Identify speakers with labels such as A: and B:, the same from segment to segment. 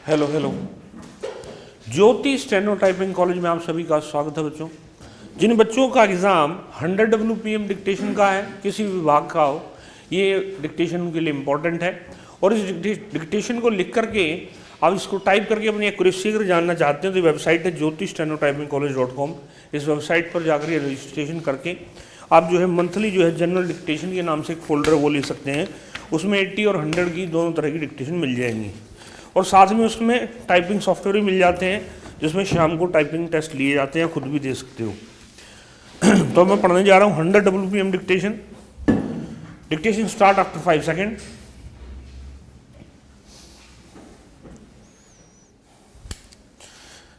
A: Hello hello. Jyoti steno typing college में आप सभी का स्वागत है बच्चों। जिन बच्चों का एग्ज़ाम 100 WPM डिक्टेशन का है, किसी भी विभाग का हो, ये डिक्टेशन उनके लिए इम्पोर्टेंट है। और इस डिक्टेशन को लिख करके आप इसको टाइप करके अपनी एक्यूरेसी अगर जानना चाहते हैं तो वेबसाइट है jyotisstenotypingcollege.com। इस वेबसाइट पर जाकर ये रजिस्ट्रेशन करके आप जो है मंथली जो है जनरल डिक्टेशन के नाम से एक फोल्डर वो ले सकते हैं। उसमें 80 और 100 की दोनों तरह की डिक्टेशन मिल जाएंगी और साथ में उसमें टाइपिंग सॉफ्टवेयर भी मिल जाते हैं जिसमें शाम को टाइपिंग टेस्ट लिए जाते हैं, खुद भी दे सकते हो। तो मैं पढ़ने जा रहा हूँ 100 WPM dictation. Dictation start after 5 second.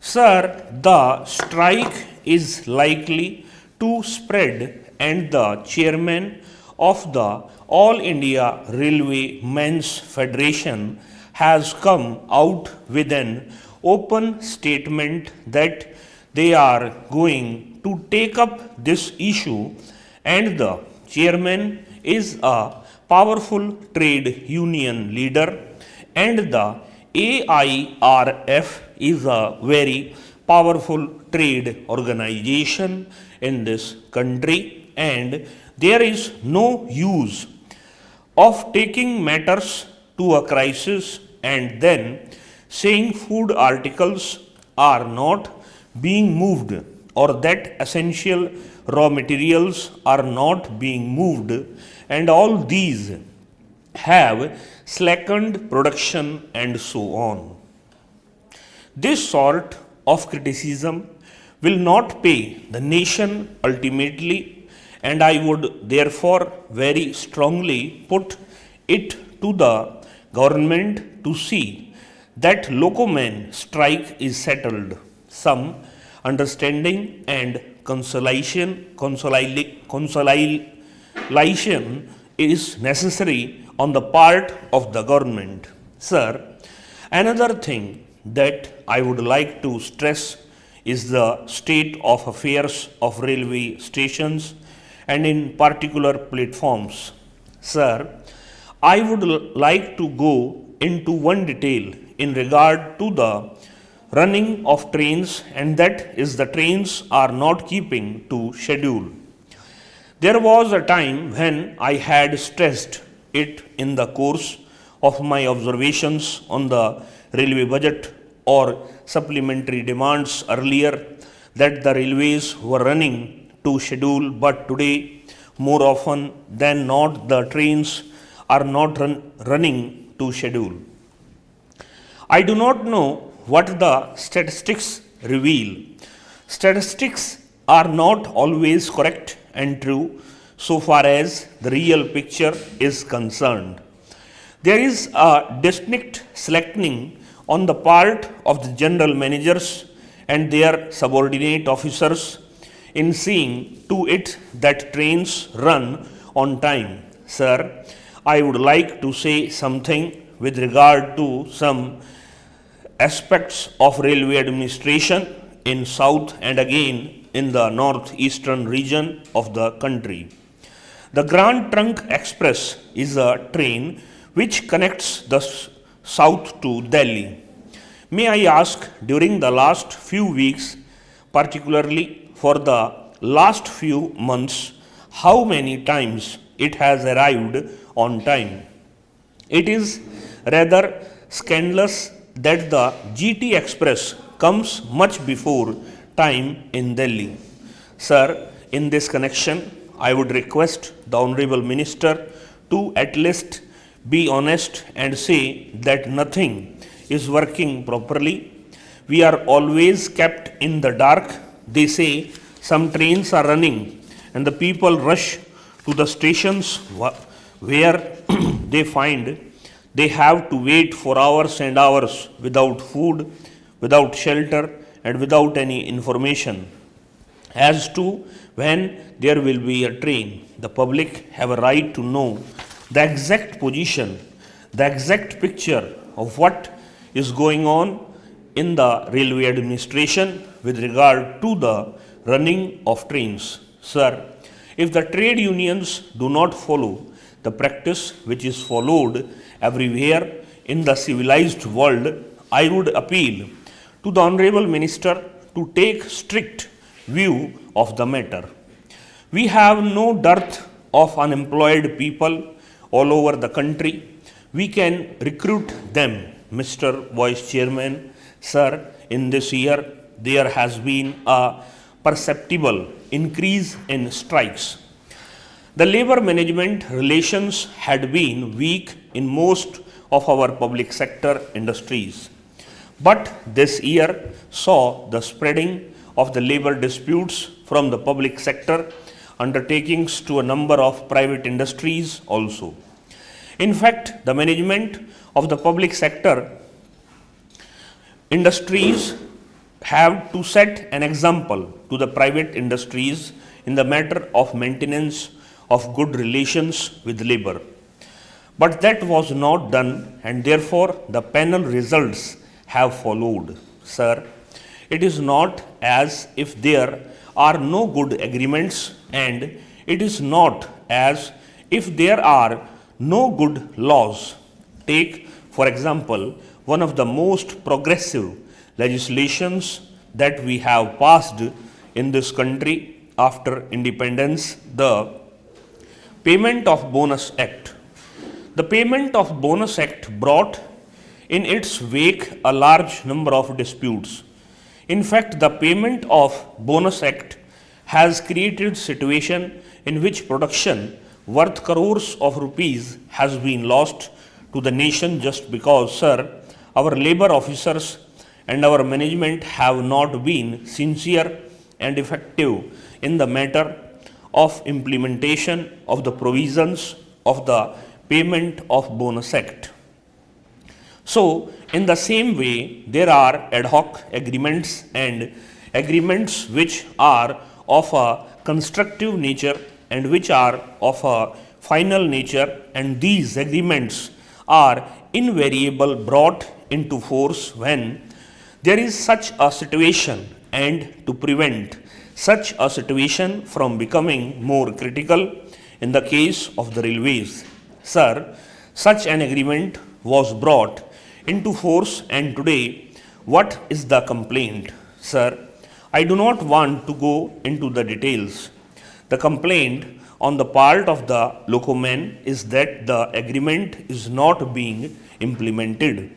A: Sir, the strike is likely to spread and the chairman of the All India Railway Men's Federation has come out with an open statement that they are going to take up this issue, and the chairman is a powerful trade union leader and the AIRF is a very powerful trade organization in this country, and there is no use of taking matters to a crisis and then saying food articles are not being moved or that essential raw materials are not being moved, and all these have slackened production and so on. This sort of criticism will not pay the nation ultimately, and I would therefore very strongly put it to the government to see that locoman strike is settled. Some understanding and consolation is necessary on the part of the government. Sir, another thing that I would like to stress is the state of affairs of railway stations and in particular platforms. Sir, I would like to go into one detail in regard to the running of trains, and that is the trains are not keeping to schedule. There was a time when I had stressed it in the course of my observations on the railway budget or supplementary demands earlier that the railways were running to schedule, but today more often than not the trains are not running to schedule. I do not know what the statistics reveal. Statistics are not always correct and true so far as the real picture is concerned. There is a distinct slackening on the part of the general managers and their subordinate officers in seeing to it that trains run on time. Sir, I would like to say something with regard to some aspects of railway administration in south and again in the northeastern region of the country. The Grand Trunk Express is a train which connects the south to Delhi. May I ask, during the last few weeks, particularly for the last few months, how many times it has arrived on time? It is rather scandalous that the GT Express comes much before time in Delhi. Sir, in this connection, I would request the Honorable Minister to at least be honest and say that nothing is working properly. We are always kept in the dark. They say some trains are running and the people rush to the stations where they find they have to wait for hours and hours without food, without shelter, and without any information as to when there will be a train. The public have a right to know the exact position, the exact picture of what is going on in the railway administration with regard to the running of trains. Sir, if the trade unions do not follow the practice which is followed everywhere in the civilized world, I would appeal to the Honorable Minister to take strict view of the matter. We have no dearth of unemployed people all over the country. We can recruit them, Mr. Vice Chairman. Sir, in this year, there has been a perceptible increase in strikes. The labor management relations had been weak in most of our public sector industries. But this year saw the spreading of the labor disputes from the public sector undertakings to a number of private industries also. In fact, the management of the public sector industries have to set an example to the private industries in the matter of maintenance of good relations with labor. But that was not done, and therefore the panel results have followed. Sir, it is not as if there are no good agreements, and it is not as if there are no good laws. Take, for example, one of the most progressive legislations that we have passed in this country after independence, the Payment of Bonus Act. The Payment of Bonus Act brought in its wake a large number of disputes. In fact, the Payment of Bonus Act has created situation in which production worth crores of rupees has been lost to the nation just because, sir, our labor officers and our management have not been sincere and effective in the matter of implementation of the provisions of the Payment of Bonus Act. So, in the same way, there are ad hoc agreements and agreements which are of a constructive nature and which are of a final nature, and these agreements are invariably brought into force when there is such a situation, and to prevent such a situation from becoming more critical in the case of the railways. Sir, such an agreement was brought into force, and today what is the complaint? Sir, I do not want to go into the details. The complaint on the part of the locoman is that the agreement is not being implemented.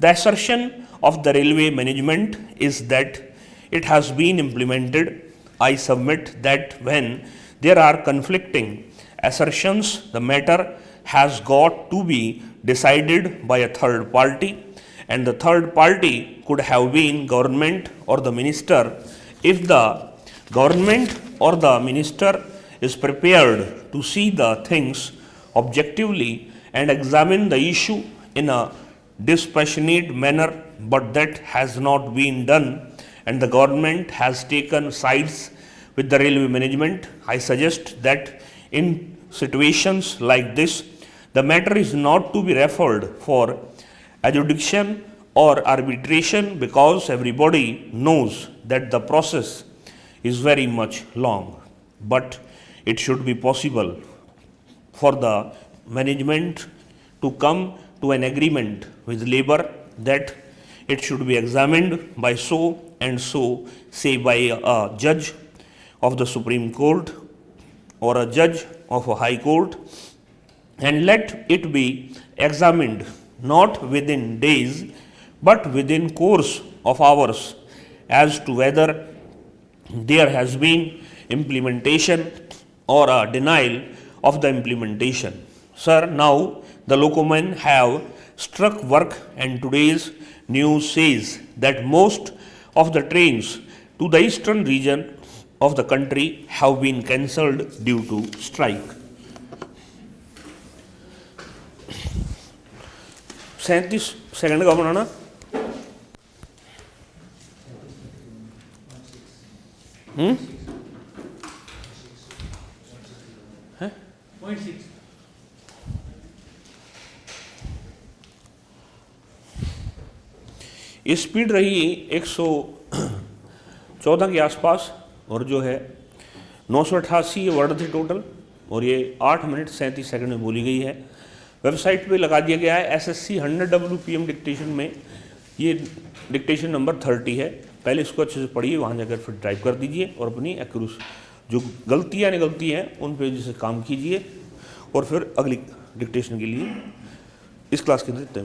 A: The assertion of the railway management is that it has been implemented. I submit that when there are conflicting assertions, the matter has got to be decided by a third party, and the third party could have been government or the minister. If the government or the minister is prepared to see the things objectively and examine the issue in a dispassionate manner, but that has not been done, and the government has taken sides with the railway management, I suggest that in situations like this, the matter is not to be referred for adjudication or arbitration, because everybody knows that the process is very much long. But it should be possible for the management to come to an agreement with labor that it should be examined by so and so, say by a judge of the Supreme Court or a judge of a High Court, and let it be examined not within days but within course of hours as to whether there has been implementation or a denial of the implementation. Sir, now the locomen have struck work, and today's news says that most of the trains to the eastern region of the country have been cancelled due to strike. 37 second का बनाना है 0.6 speed रही 114 के आसपास, और जो है 988 ये word थे टोटल, और ये 8 मिनट 37 सेकंड में बोली गई है। वेबसाइट पे लगा दिया गया है। एसएससी 100 WPM डिक्टेशन में ये डिक्टेशन नंबर 30 है। पहले इसको अच्छे से पढ़िए, वहाँ जाकर फिर टाइप कर दीजिए और अपनी एक्यूरेसी जो गलतियाँ निकलती हैं उन पे जैसे काम कीजिए और फिर अगली डिक्टेशन के लिए इस क्लास के अंदर इतना